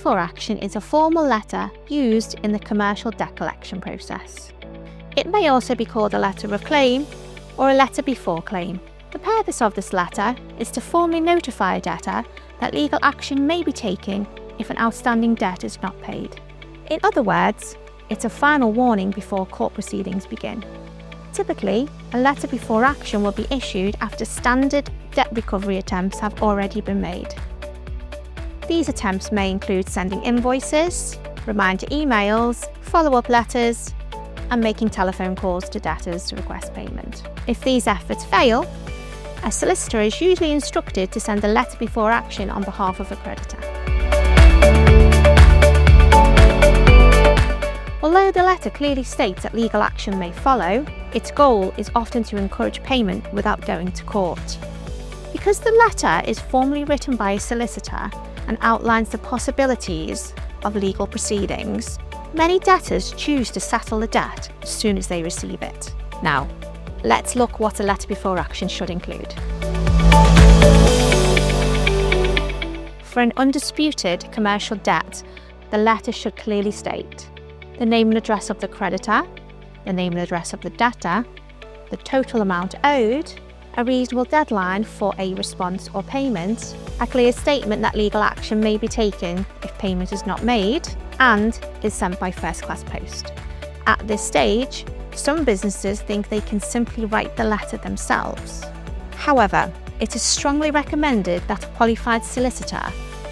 before action is a formal letter used in the commercial debt collection process. It may also be called a letter of claim or a letter before claim. The purpose of this letter is to formally notify a debtor that legal action may be taken if an outstanding debt is not paid. In other words, it's a final warning before court proceedings begin. Typically, a letter before action will be issued after standard debt recovery attempts have already been made. These attempts may include sending invoices, reminder emails, follow-up letters, and making telephone calls to debtors to request payment. If these efforts fail, a solicitor is usually instructed to send a letter before action on behalf of a creditor. Although the letter clearly states that legal action may follow, its goal is often to encourage payment without going to court. Because the letter is formally written by a solicitor and outlines the possibilities of legal proceedings, many debtors choose to settle the debt as soon as they receive it. Now, let's look what a letter before action should include. For an undisputed commercial debt, the letter should clearly state the name and address of the creditor, the name and address of the debtor, the total amount owed, a reasonable deadline for a response or payment, a clear statement that legal action may be taken if payment is not made, and is sent by first-class post. At this stage, some businesses think they can simply write the letter themselves. However, it is strongly recommended that a qualified solicitor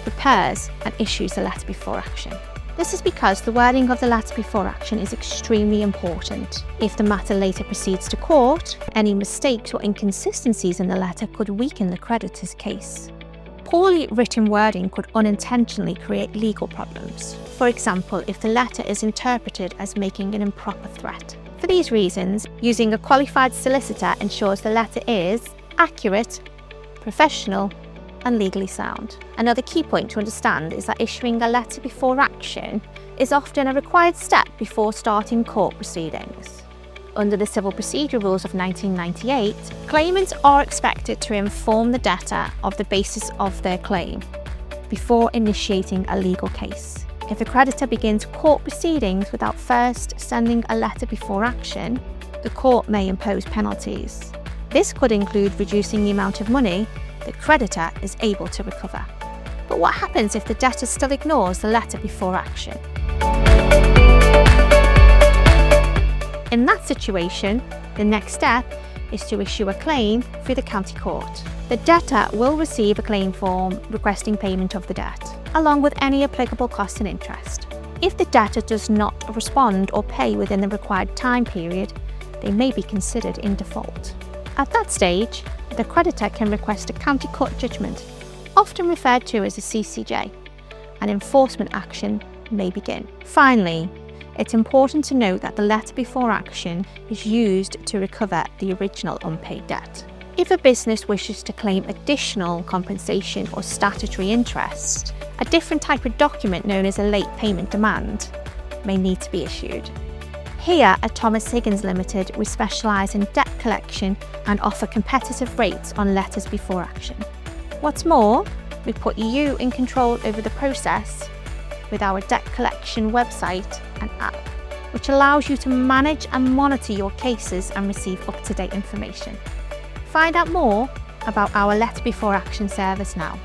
prepares and issues the letter before action. This is because the wording of the letter before action is extremely important. If the matter later proceeds to court, any mistakes or inconsistencies in the letter could weaken the creditor's case. Poorly written wording could unintentionally create legal problems. For example, if the letter is interpreted as making an improper threat. For these reasons, using a qualified solicitor ensures the letter is accurate, professional, and legally sound. Another key point to understand is that issuing a letter before action is often a required step before starting court proceedings. Under the Civil Procedure Rules of 1998, claimants are expected to inform the debtor of the basis of their claim before initiating a legal case. If a creditor begins court proceedings without first sending a letter before action, the court may impose penalties. This could include reducing the amount of money the creditor is able to recover. But what happens if the debtor still ignores the letter before action? In that situation, the next step is to issue a claim through the county court. The debtor will receive a claim form requesting payment of the debt, along with any applicable costs and interest. If the debtor does not respond or pay within the required time period, they may be considered in default. At that stage, the creditor can request a county court judgment, often referred to as a CCJ, and enforcement action may begin. Finally, it's important to note that the letter before action is used to recover the original unpaid debt. If a business wishes to claim additional compensation or statutory interest, a different type of document known as a late payment demand may need to be issued. Here at Thomas Higgins Limited, we specialise in debt collection and offer competitive rates on letters before action. What's more, we put you in control over the process with our debt collection website and app, which allows you to manage and monitor your cases and receive up-to-date information. Find out more about our letter before action service now.